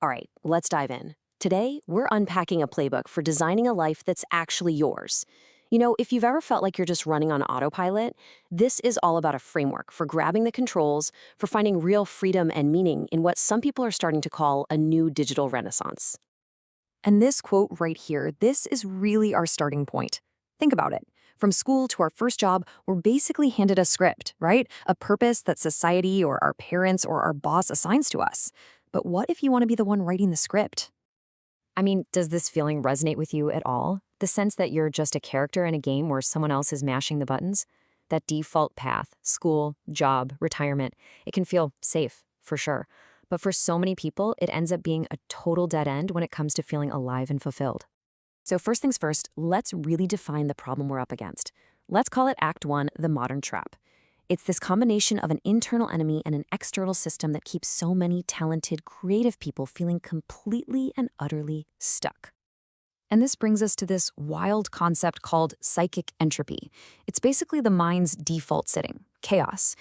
All right, let's dive in. Today, we're unpacking a playbook for designing a life that's actually yours. If you've ever felt like you're just running on autopilot, this is all about a framework for grabbing the controls, for finding real freedom and meaning in what some people are starting to call a new digital renaissance. And this quote right here, this is really our starting point. Think about it. From school to our first job, we're basically handed a script, right? A purpose that society or our parents or our boss assigns to us. But what if you want to be the one writing the script? I mean, does this feeling resonate with you at all? The sense that you're just a character in a game where someone else is mashing the buttons? That default path, school, job, retirement, it can feel safe, for sure. But for so many people, it ends up being a total dead end when it comes to feeling alive and fulfilled. So first things first, let's really define the problem we're up against. Let's call it Act 1, the modern trap. It's this combination of an internal enemy and an external system that keeps so many talented, creative people feeling completely and utterly stuck. And this brings us to this wild concept called psychic entropy. It's basically the mind's default setting, chaos.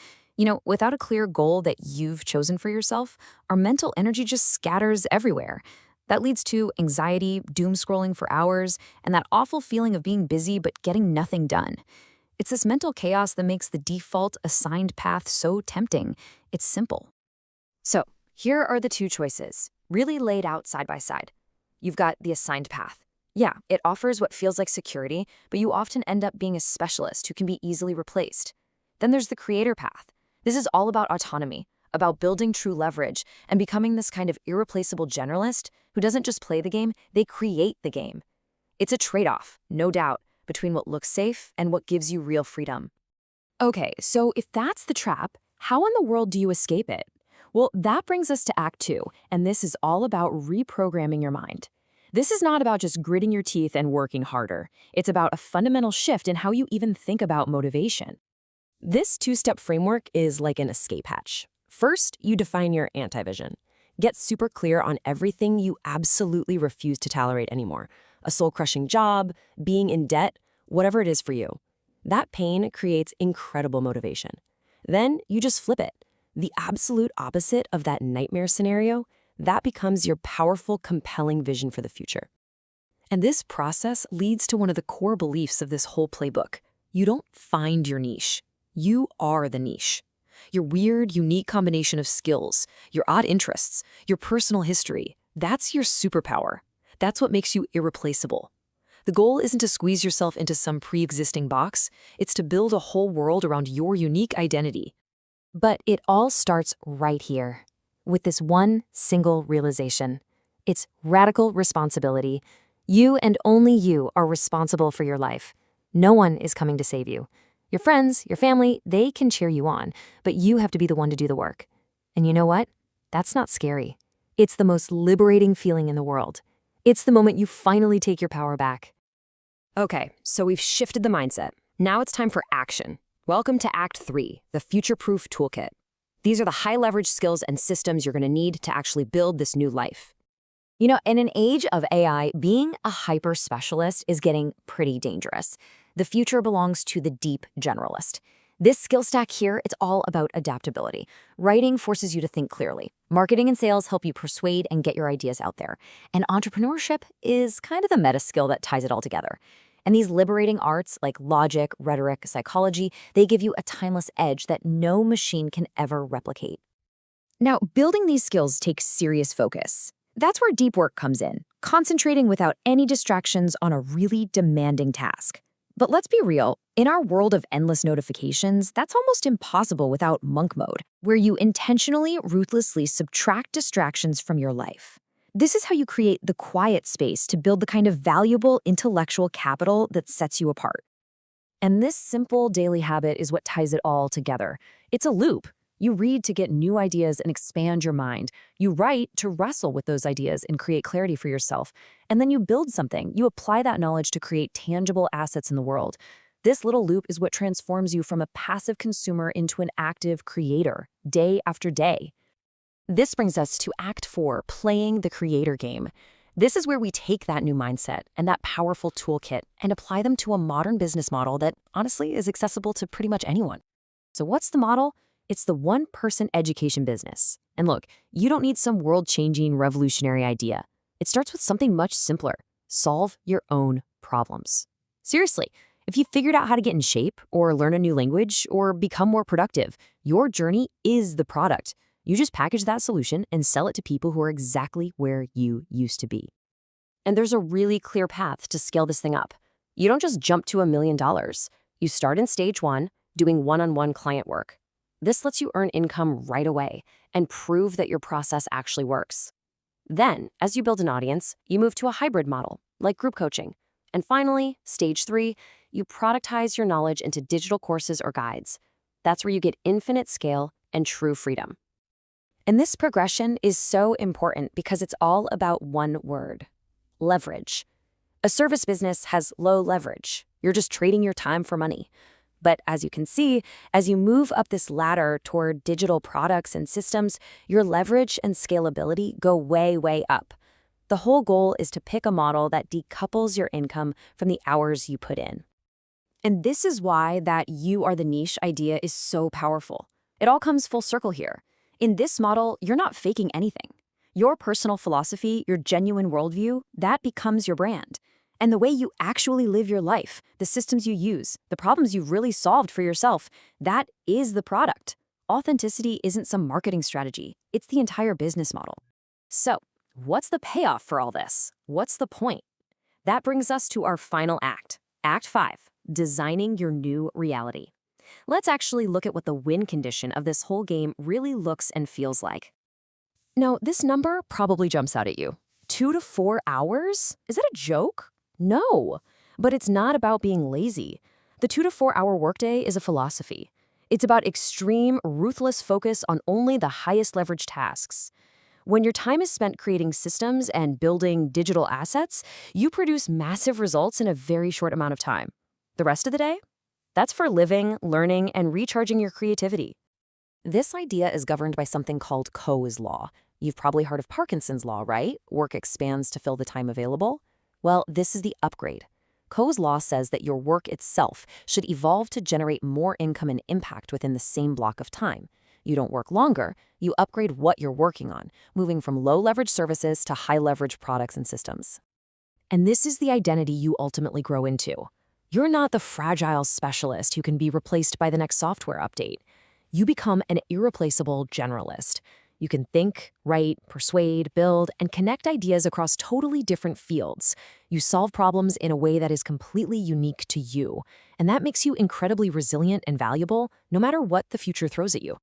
Without a clear goal that you've chosen for yourself, our mental energy just scatters everywhere. That leads to anxiety, doom scrolling for hours, and that awful feeling of being busy but getting nothing done. It's this mental chaos that makes the default assigned path so tempting. It's simple. So, here are the two choices, really laid out side by side. You've got the assigned path. Yeah, it offers what feels like security, but you often end up being a specialist who can be easily replaced. Then there's the creator path. This is all about autonomy, about building true leverage, and becoming this kind of irreplaceable generalist who doesn't just play the game, they create the game. It's a trade-off, no doubt, between what looks safe and what gives you real freedom. Okay, so if that's the trap, how in the world do you escape it? Well, that brings us to Act 2, and this is all about reprogramming your mind. This is not about just gritting your teeth and working harder. It's about a fundamental shift in how you even think about motivation. This two-step framework is like an escape hatch. First, you define your anti-vision. Get super clear on everything you absolutely refuse to tolerate anymore. A soul-crushing job, being in debt, whatever it is for you. That pain creates incredible motivation. Then you just flip it. The absolute opposite of that nightmare scenario, that becomes your powerful, compelling vision for the future. And this process leads to one of the core beliefs of this whole playbook. You don't find your niche. You are the niche. Your weird, unique combination of skills, your odd interests, your personal history, that's your superpower. That's what makes you irreplaceable. The goal isn't to squeeze yourself into some pre-existing box, it's to build a whole world around your unique identity. But it all starts right here, with this one single realization. It's radical responsibility. You and only you are responsible for your life. No one is coming to save you. Your friends, your family, they can cheer you on, but you have to be the one to do the work. And you know what? That's not scary. It's the most liberating feeling in the world. It's the moment you finally take your power back. Okay, so we've shifted the mindset. Now it's time for action. Welcome to Act 3, the Future-Proof Toolkit. These are the high-leverage skills and systems you're going to need to actually build this new life. In an age of AI, being a hyper-specialist is getting pretty dangerous. The future belongs to the deep generalist. This skill stack here, it's all about adaptability. Writing forces you to think clearly. Marketing and sales help you persuade and get your ideas out there. And entrepreneurship is kind of the meta skill that ties it all together. And these liberating arts like logic, rhetoric, psychology, they give you a timeless edge that no machine can ever replicate. Now, building these skills takes serious focus. That's where deep work comes in, concentrating without any distractions on a really demanding task. But let's be real, in our world of endless notifications, that's almost impossible without monk mode, where you intentionally, ruthlessly subtract distractions from your life. This is how you create the quiet space to build the kind of valuable intellectual capital that sets you apart. And this simple daily habit is what ties it all together. It's a loop. You read to get new ideas and expand your mind. You write to wrestle with those ideas and create clarity for yourself. And then you build something. You apply that knowledge to create tangible assets in the world. This little loop is what transforms you from a passive consumer into an active creator, day after day. This brings us to Act 4, playing the creator game. This is where we take that new mindset and that powerful toolkit and apply them to a modern business model that honestly is accessible to pretty much anyone. So what's the model? It's the one-person education business. And look, you don't need some world-changing, revolutionary idea. It starts with something much simpler. Solve your own problems. Seriously, if you figured out how to get in shape, or learn a new language, or become more productive, your journey is the product. You just package that solution and sell it to people who are exactly where you used to be. And there's a really clear path to scale this thing up. You don't just jump to $1 million. You start in stage one, doing one-on-one client work. This lets you earn income right away and prove that your process actually works. Then, as you build an audience, you move to a hybrid model, like group coaching. And finally, stage three, you productize your knowledge into digital courses or guides. That's where you get infinite scale and true freedom. And this progression is so important because it's all about one word: leverage. A service business has low leverage. You're just trading your time for money. But as you can see, as you move up this ladder toward digital products and systems, your leverage and scalability go way, way up. The whole goal is to pick a model that decouples your income from the hours you put in. And this is why that you are the niche idea is so powerful. It all comes full circle here. In this model, you're not faking anything. Your personal philosophy, your genuine worldview, that becomes your brand. And the way you actually live your life, the systems you use, the problems you've really solved for yourself, that is the product. Authenticity isn't some marketing strategy. It's the entire business model. So, what's the payoff for all this? What's the point? That brings us to our final act, Act 5, designing your new reality. Let's actually look at what the win condition of this whole game really looks and feels like. Now, this number probably jumps out at you. 2 to 4 hours? Is that a joke? No, but it's not about being lazy. The 2 to 4 hour workday is a philosophy. It's about extreme, ruthless focus on only the highest leverage tasks. When your time is spent creating systems and building digital assets, you produce massive results in a very short amount of time. The rest of the day? That's for living, learning, and recharging your creativity. This idea is governed by something called Coe's law. You've probably heard of Parkinson's law, right? Work expands to fill the time available. Well, this is the upgrade. Coe's law says that your work itself should evolve to generate more income and impact within the same block of time. You don't work longer, you upgrade what you're working on, moving from low-leverage services to high-leverage products and systems. And this is the identity you ultimately grow into. You're not the fragile specialist who can be replaced by the next software update. You become an irreplaceable generalist. You can think, write, persuade, build, and connect ideas across totally different fields. You solve problems in a way that is completely unique to you, and that makes you incredibly resilient and valuable no matter what the future throws at you.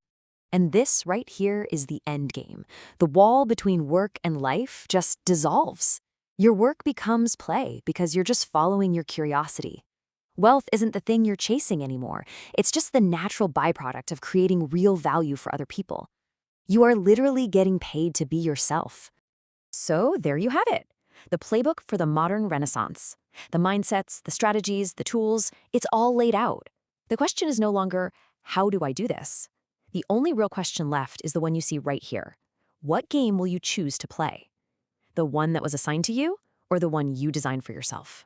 And this right here is the end game. The wall between work and life just dissolves. Your work becomes play because you're just following your curiosity. Wealth isn't the thing you're chasing anymore. It's just the natural byproduct of creating real value for other people. You are literally getting paid to be yourself. So there you have it. The playbook for the modern renaissance. The mindsets, the strategies, the tools, it's all laid out. The question is no longer, how do I do this? The only real question left is the one you see right here. What game will you choose to play? The one that was assigned to you, or the one you designed for yourself?